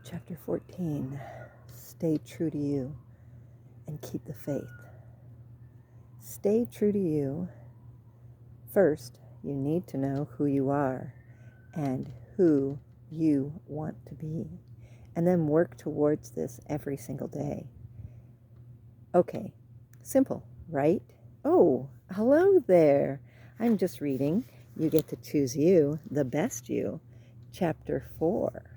Chapter 14. Stay true to you and keep the faith. Stay true to you. First, you need to know who you are and who you want to be, and then work towards this every single day. Okay, simple, right? Oh, hello there. I'm just reading You Get to Choose You, the Best You, Chapter 4.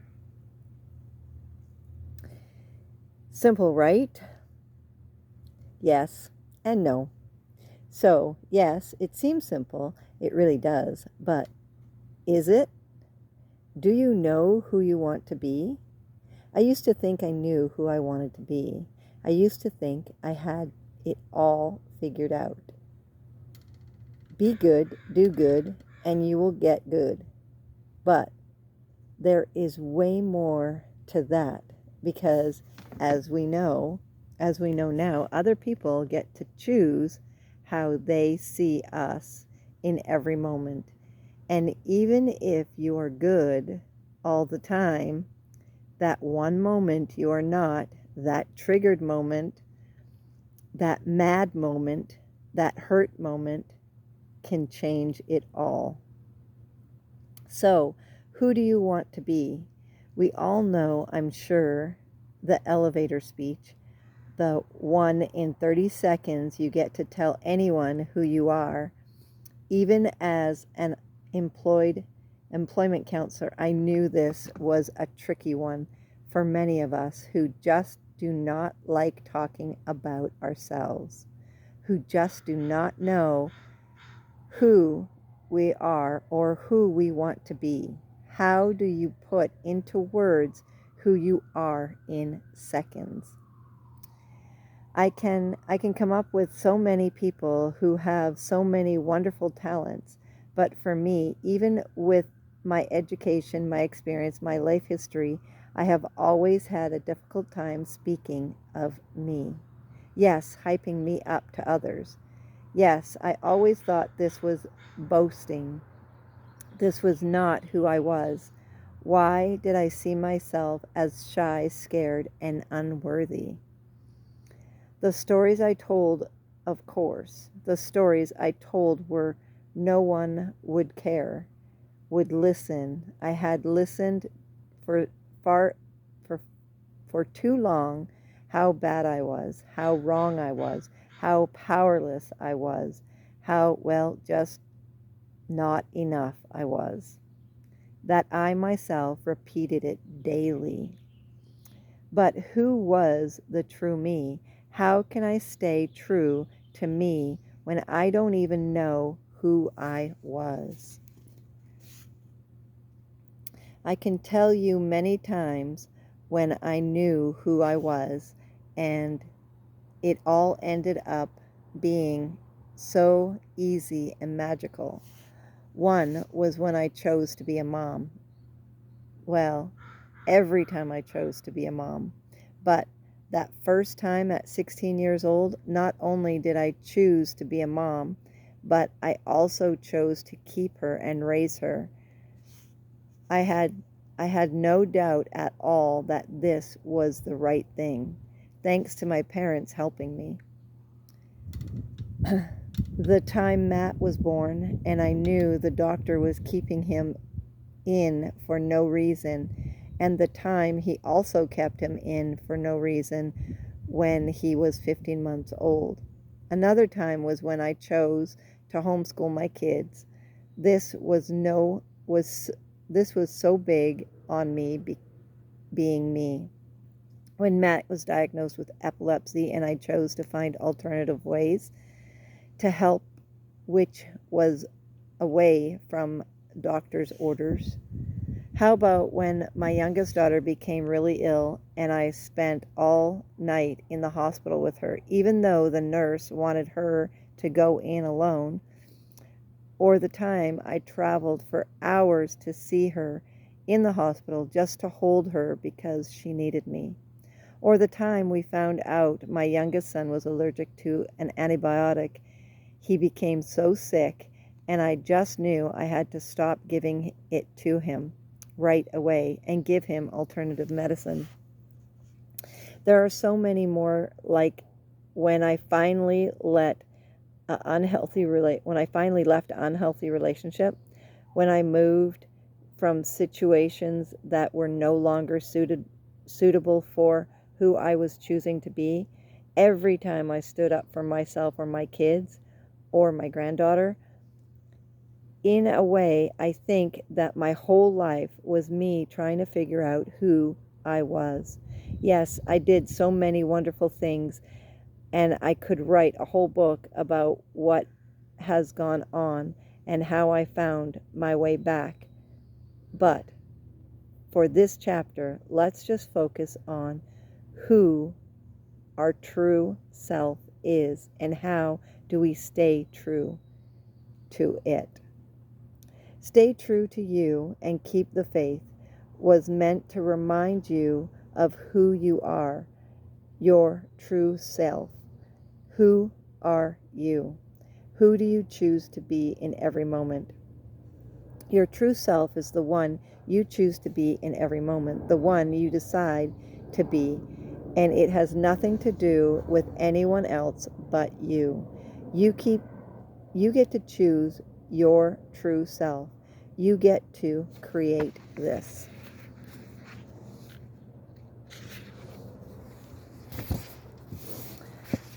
Simple, right? Yes and no. So, yes, it seems simple. It really does. But is it? Do you know who you want to be? I used to think I knew who I wanted to be. I used to think I had it all figured out. Be good, do good, and you will get good. But there is way more to that because as we know now, other people get to choose how they see us in every moment. And even if you are good all the time, that one moment you are not, that triggered moment, that mad moment, that hurt moment can change it all. So, who do you want to be? We all know, I'm sure, the elevator speech, the one in 30 seconds you get to tell anyone who you are. Even as an employment counselor, I knew this was a tricky one for many of us who just do not like talking about ourselves, who just do not know who we are or who we want to be. How do you put into words who you are in seconds? I can come up with so many people who have so many wonderful talents, but for me, even with my education, my experience, my life history, I have always had a difficult time speaking of me. Yes, hyping me up to others. Yes, I always thought this was boasting. This was not who I was. Why did I see myself as shy, scared, and unworthy? The stories I told, of course, the stories I told were no one would care, would listen. I had listened for far for too long how bad I was, how wrong I was, how powerless I was, how, well, just not enough I was. That I myself repeated it daily. But who was the true me? How can I stay true to me when I don't even know who I was? I can tell you many times when I knew who I was, and it all ended up being so easy and magical. One was when I chose to be a mom. Well, every time I chose to be a mom. But that first time at 16 years old, not only did I choose to be a mom, but I also chose to keep her and raise her. I had no doubt at all that this was the right thing, thanks to my parents helping me. The time Matt was born, and I knew the doctor was keeping him in for no reason, and the time he also kept him in for no reason when he was 15 months old. Another time was when I chose to homeschool my kids. This was so big on me being me. When Matt was diagnosed with epilepsy and I chose to find alternative ways to help, which was away from doctor's orders. How about when my youngest daughter became really ill and I spent all night in the hospital with her, even though the nurse wanted her to go in alone? Or the time I traveled for hours to see her in the hospital just to hold her because she needed me? Or the time we found out my youngest son was allergic to an antibiotic. He became so sick and I just knew I had to stop giving it to him. right away and give him alternative medicine. There are so many more, like when I finally left an unhealthy relationship, when I moved from situations that were no longer suitable for who I was choosing to be. Every time I stood up for myself or my kids or my granddaughter, in a way, I think that my whole life was me trying to figure out who I was. Yes, I did so many wonderful things, and I could write a whole book about what has gone on and how I found my way back. But for this chapter, let's just focus on who our true self is and how do we stay true to it. Stay true to you and keep the faith was meant to remind you of who you are, your true self. Who are you? Who do you choose to be in every moment? Your true self is the one you choose to be in every moment, the one you decide to be, and it has nothing to do with anyone else but you. You get to choose your true self. You get to create this.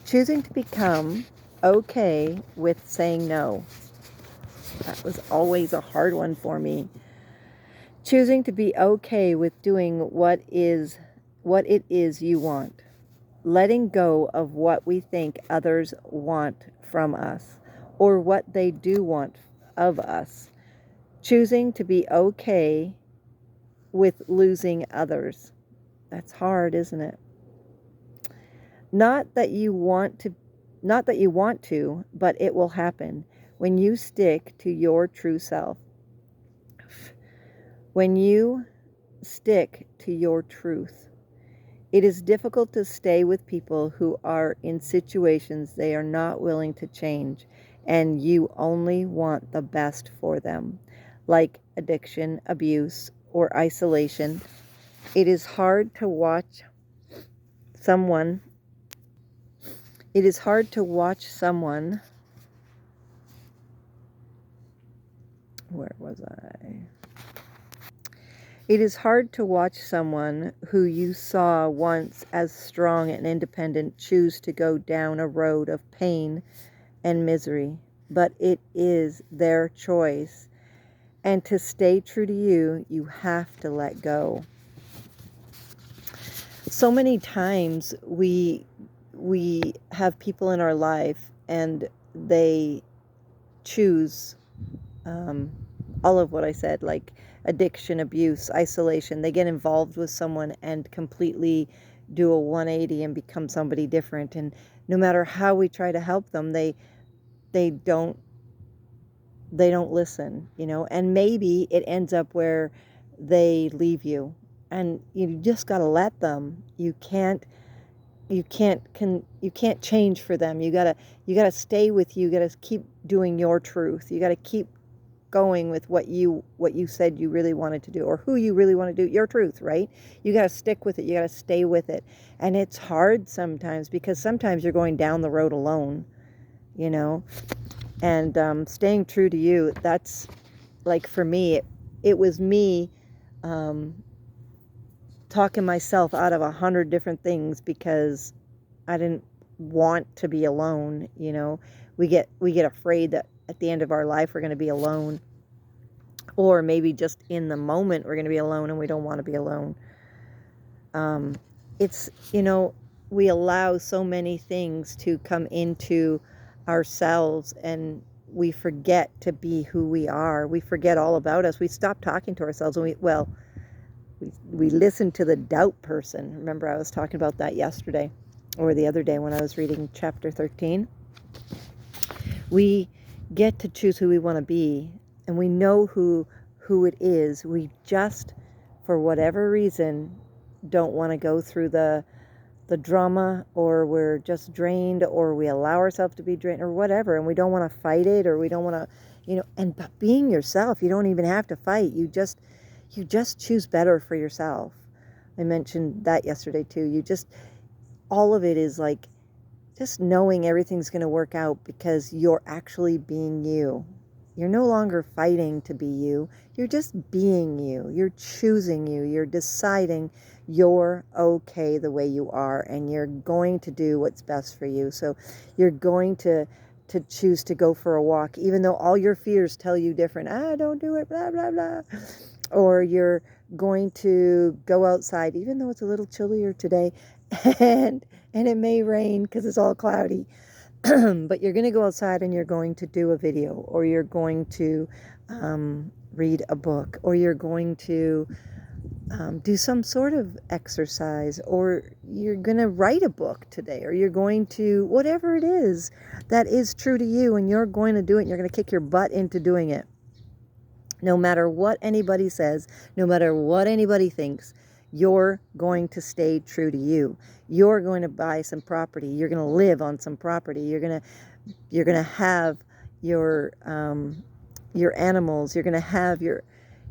Choosing to become okay with saying no. That was always a hard one for me. Choosing to be okay with doing what it is you want. Letting go of what we think others want from us or what they do want of us. Choosing to be okay with losing others. That's hard, isn't it? Not that you want to, but it will happen when you stick to your true self. When you stick to your truth. It is difficult to stay with people who are in situations they are not willing to change, and you only want the best for them, like addiction, abuse, or isolation. It is hard to watch someone. Where was I? It is hard to watch someone who you saw once as strong and independent choose to go down a road of pain and misery, but it is their choice. And to stay true to you, you have to let go. So many times we have people in our life and they choose all of what I said, like addiction, abuse, isolation. They get involved with someone and completely do a 180 and become somebody different. And no matter how we try to help them, they don't listen, and maybe it ends up where they leave you, and you just got to let them. You can't change for them. You got to stay with you. You got to keep doing your truth. You got to keep going with what you said you really wanted to do, or who you really want to do, your truth, right? You got to stick with it. You got to stay with it. And it's hard sometimes because sometimes you're going down the road alone, and staying true to you. That's like, for me, it was me talking myself out of 100 different things because I didn't want to be alone. We get afraid that at the end of our life we're going to be alone, or maybe just in the moment we're going to be alone and we don't want to be alone. It's we allow so many things to come into ourselves, and we forget to be who we are. We forget all about us. We stop talking to ourselves, and we listen to the doubt person. Remember, I was talking about that yesterday or the other day when I was reading chapter 13. We get to choose who we want to be, and we know who it is. We just, for whatever reason, don't want to go through the drama, or we're just drained, or we allow ourselves to be drained, or whatever, and we don't want to fight it, or we don't want to, and being yourself, you don't even have to fight. You you just choose better for yourself. I mentioned that yesterday too. You just, all of it is like just knowing everything's going to work out because you're actually being you. You're no longer fighting to be you. You're just being you. You're choosing you. You're deciding you're okay the way you are, and you're going to do what's best for you. So you're going to choose to go for a walk, even though all your fears tell you different. Don't do it, blah, blah, blah. Or you're going to go outside, even though it's a little chillier today, and it may rain because it's all cloudy. But you're going to go outside and you're going to do a video, or you're going to read a book, or you're going to do some sort of exercise, or you're going to write a book today, or you're going to, whatever it is that is true to you, and you're going to do it, and you're going to kick your butt into doing it. No matter what anybody says, no matter what anybody thinks, you're going to stay true to you. You're going to buy some property. You're going to live on some property. You're going to have your animals. You're going to have you're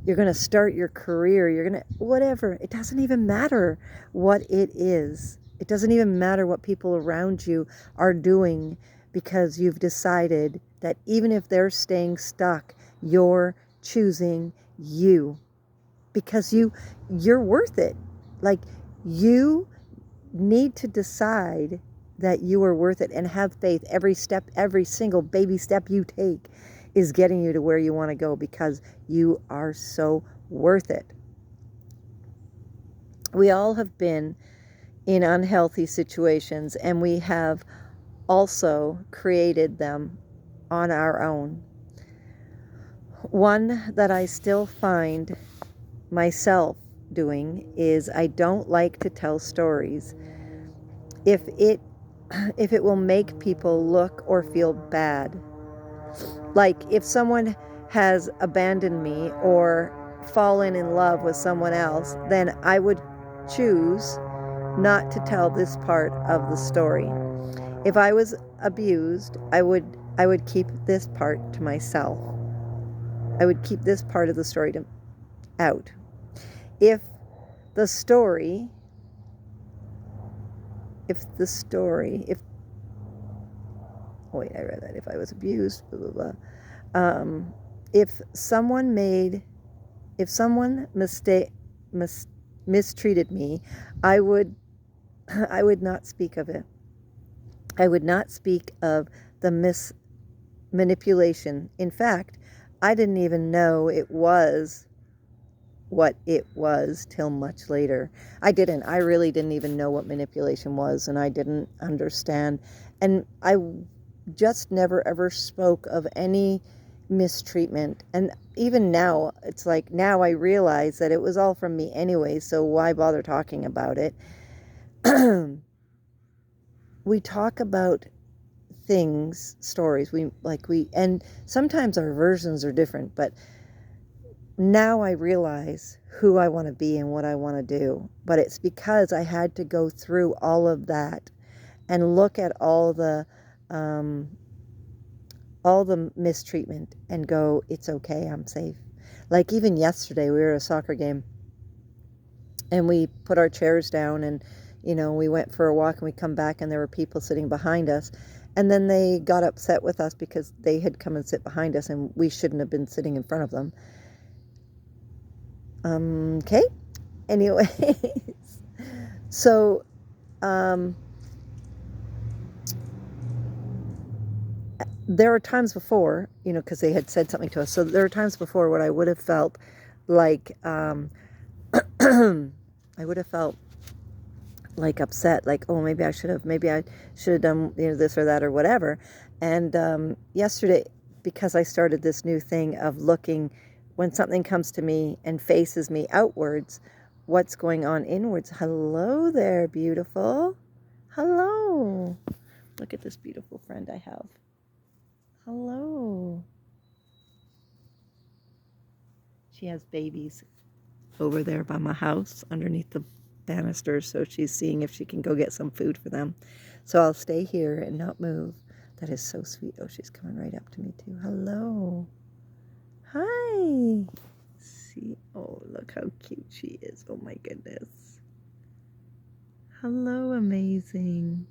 going to start your career. You're going to, whatever. It doesn't even matter what it is. It doesn't even matter what people around you are doing, because you've decided that even if they're staying stuck, you're choosing you, because you're worth it. Like, you need to decide that you are worth it, and have faith. Every step, every single baby step you take is getting you to where you want to go, because you are so worth it. We all have been in unhealthy situations, and we have also created them on our own. One that I still find myself doing is I don't like to tell stories if it will make people look or feel bad. Like, if someone has abandoned me or fallen in love with someone else, then I would choose not to tell this part of the story. If I was abused, I would keep this part to myself. I would keep this part of the story out. If the story, oh wait, I read that. If I was abused, blah, blah, blah. If someone mistreated me, I would not speak of it. I would not speak of the manipulation. In fact, I didn't even know it was what it was till much later. I really didn't even know what manipulation was, and I didn't understand. And I just never ever spoke of any mistreatment. And even now, it's like, now I realize that it was all from me anyway, so why bother talking about it? We talk about things, stories, and sometimes our versions are different, but now I realize who I want to be and what I want to do. But it's because I had to go through all of that and look at all the mistreatment and go, it's okay, I'm safe. Like, even yesterday, we were at a soccer game, and we put our chairs down, and we went for a walk, and we come back, and there were people sitting behind us. And then they got upset with us because they had come and sit behind us, and we shouldn't have been sitting in front of them. Okay. Anyways, so there were times before, because they had said something to us. So there were times before when I would have felt like I would have felt like upset, like, oh, maybe I should have done this or that or whatever. And yesterday, because I started this new thing of looking, when something comes to me and faces me outwards, what's going on inwards. Hello there, beautiful. Hello. Look at this beautiful friend I have. Hello. She has babies over there by my house underneath the banisters, so she's seeing if she can go get some food for them. So I'll stay here and not move. That is so sweet. Oh, she's coming right up to me too. Hello. Hi. See. Oh, look how cute she is. Oh my goodness. Hello, amazing.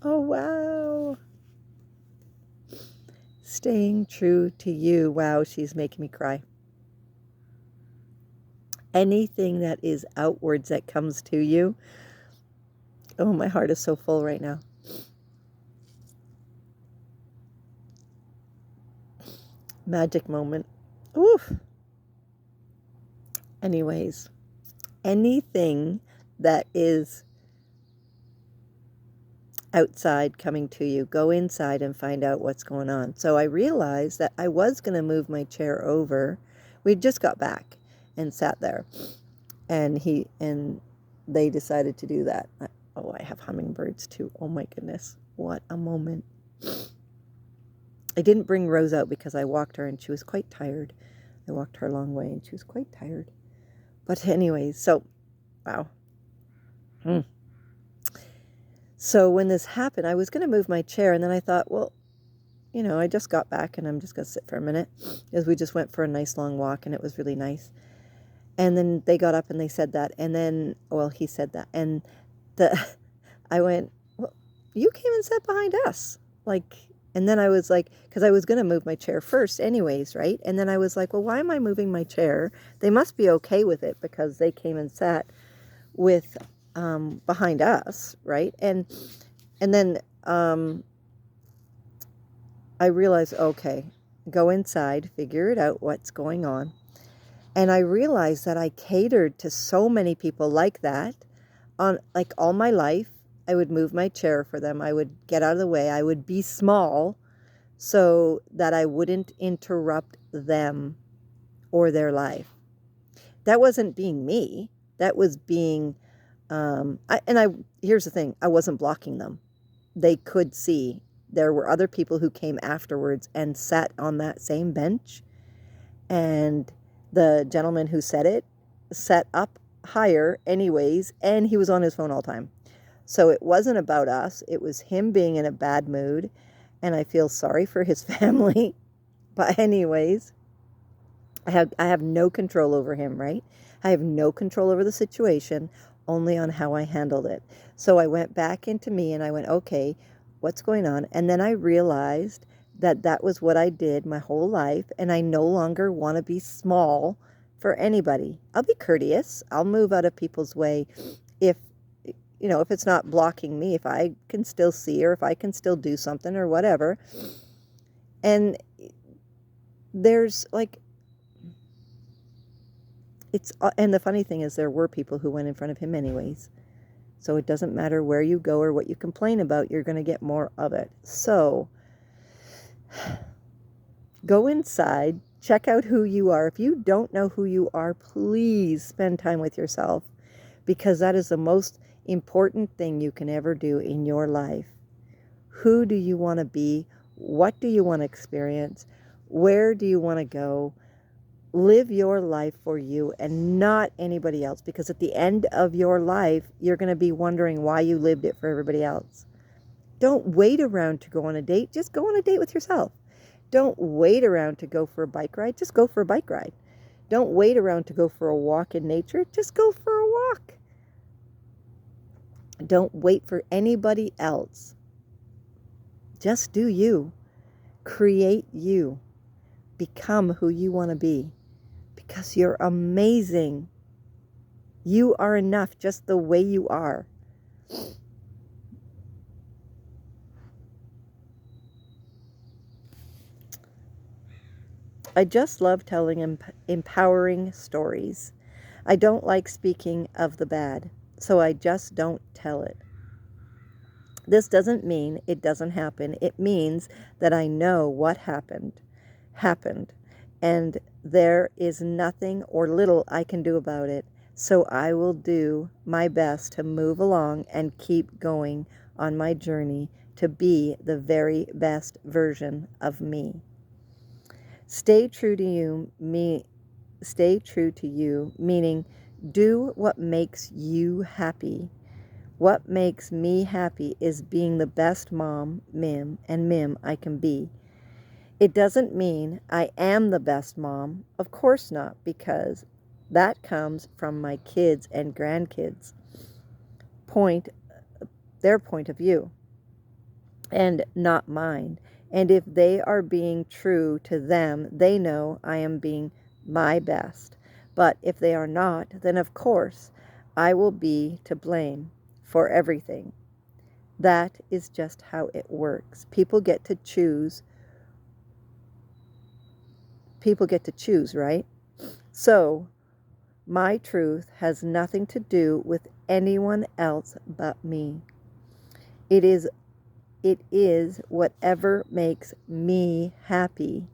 Oh, wow. Staying true to you. Wow, she's making me cry. Anything that is outwards that comes to you. Oh, my heart is so full right now. Magic moment. Oof. Anyways, anything that is outside coming to you, go inside and find out what's going on. So I realized that I was going to move my chair over. We just got back and sat there, and they decided to do that. Oh, I have hummingbirds too. Oh my goodness, what a moment. I didn't bring Rose out because I walked her and she was quite tired. I walked her a long way and she was quite tired. But anyways, so wow. So when this happened, I was going to move my chair, and then I thought, well, I just got back and I'm just going to sit for a minute, because we just went for a nice long walk and it was really nice. And then they got up and they said that, and then, well, he said that, and I went, well, you came and sat behind us, like, and then I was like, because I was going to move my chair first anyways, right? And then I was like, well, why am I moving my chair? They must be okay with it because they came and sat with behind us, right? And then I realized, okay, go inside, figure it out what's going on. And I realized that I catered to so many people like that. On like all my life, I would move my chair for them. I would get out of the way. I would be small so that I wouldn't interrupt them or their life. That wasn't being me. That was being, here's the thing, I wasn't blocking them. They could see. There were other people who came afterwards and sat on that same bench. And the gentleman who said it sat up higher anyways, and he was on his phone all the time. So it wasn't about us. It was him being in a bad mood, and I feel sorry for his family. But anyways, I have no control over him, right? I have no control over the situation, only on how I handled it. So I went back into me and I went, okay, what's going on? And then I realized that that was what I did my whole life, and I no longer want to be small for anybody. I'll be courteous. I'll move out of people's way if if it's not blocking me, if I can still see, or if I can still do something or whatever. And there's like and the funny thing is there were people who went in front of him anyways. So it doesn't matter where you go or what you complain about, you're going to get more of it. So go inside, check out who you are. If you don't know who you are, please spend time with yourself, because that is the most important thing you can ever do in your life. Who do you want to be? What do you want to experience? Where do you want to go? Live your life for you and not anybody else, because at the end of your life, you're going to be wondering why you lived it for everybody else. Don't wait around to go on a date. Just go on a date with yourself. Don't wait around to go for a bike ride. Just go for a bike ride. Don't wait around to go for a walk in nature. Just go for a walk. Don't wait for anybody else. Just do you. Create you. Become who you want to be, because you're amazing. You are enough just the way you are. I just love telling empowering stories. I don't like speaking of the bad, so I just don't tell it. This doesn't mean it doesn't happen. It means that I know what happened, and there is nothing or little I can do about it. So I will do my best to move along and keep going on my journey to be the very best version of me. Stay true to you, stay true to you, meaning do what makes you happy. What makes me happy is being the best mom, Mim I can be. It doesn't mean I am the best mom. Of course not, because that comes from my kids and grandkids' point, their point of view, and not mine. And if they are being true to them, they know I am being my best. But if they are not, then of course I will be to blame for everything. That is just how it works. People get to choose. People get to choose, right? So, my truth has nothing to do with anyone else but me. It is whatever makes me happy.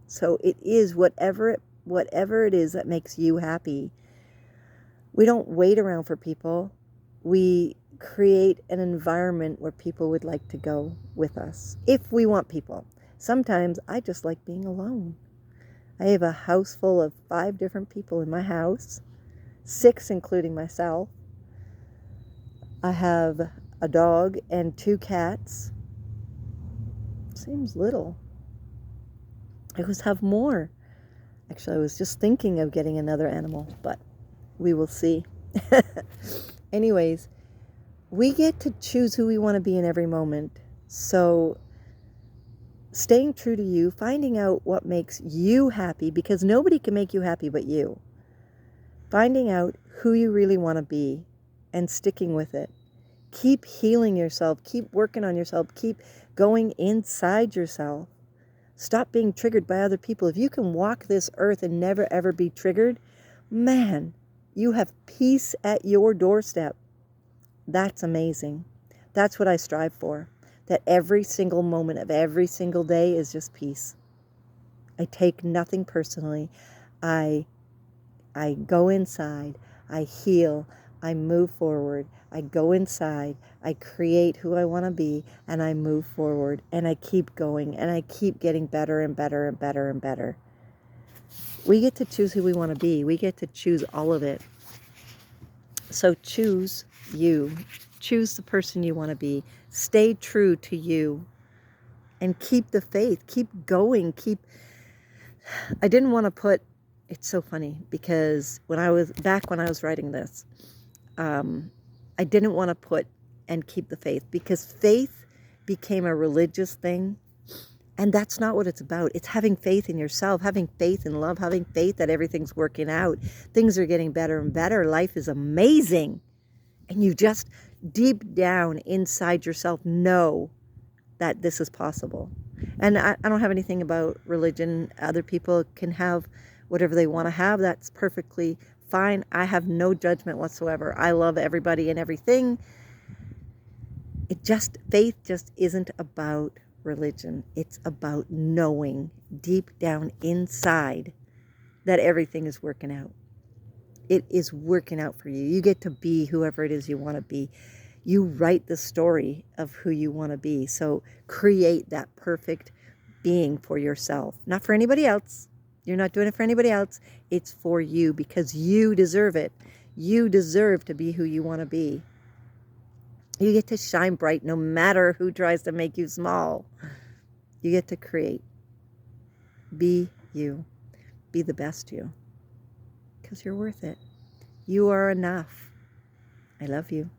So it is whatever it is that makes you happy. We don't wait around for people. We create an environment where people would like to go with us, if we want people. Sometimes I just like being alone. I have a house full of 5 different people in my house, 6 including myself. I have a dog and 2 cats. Seems little. I always have more. Actually, I was just thinking of getting another animal, but we will see. Anyways, we get to choose who we want to be in every moment. So staying true to you, finding out what makes you happy, because nobody can make you happy but you. Finding out who you really want to be and sticking with it. Keep healing yourself. Keep working on yourself. Keep going inside yourself. Stop being triggered by other people. If you can walk this earth and never ever be triggered, man, you have peace at your doorstep. That's amazing. That's what I strive for. That every single moment of every single day is just peace. I take nothing personally. I go inside. I heal. I move forward. I go inside. I create who I want to be, and I move forward, and I keep going, and I keep getting better and better and better and better. We get to choose who we want to be. We get to choose all of it. So choose you. Choose the person you want to be. Stay true to you, and keep the faith. Keep going. I didn't want to put. It's so funny because when I was writing this, I didn't want to put and keep the faith, because faith became a religious thing, and that's not what it's about. It's having faith in yourself, having faith in love, having faith that everything's working out. Things are getting better and better. Life is amazing. And you just deep down inside yourself know that this is possible. And I don't have anything about religion. Other people can have whatever they want to have. That's perfectly fine. I have no judgment whatsoever. I love everybody and everything. Faith just isn't about religion. It's about knowing deep down inside that everything is working out. It is working out for you. You get to be whoever it is you want to be. You write the story of who you want to be. So create that perfect being for yourself, not for anybody else. You're not doing it for anybody else. It's for you, because you deserve it. You deserve to be who you want to be. You get to shine bright no matter who tries to make you small. You get to create. Be you. Be the best you. Because you're worth it. You are enough. I love you.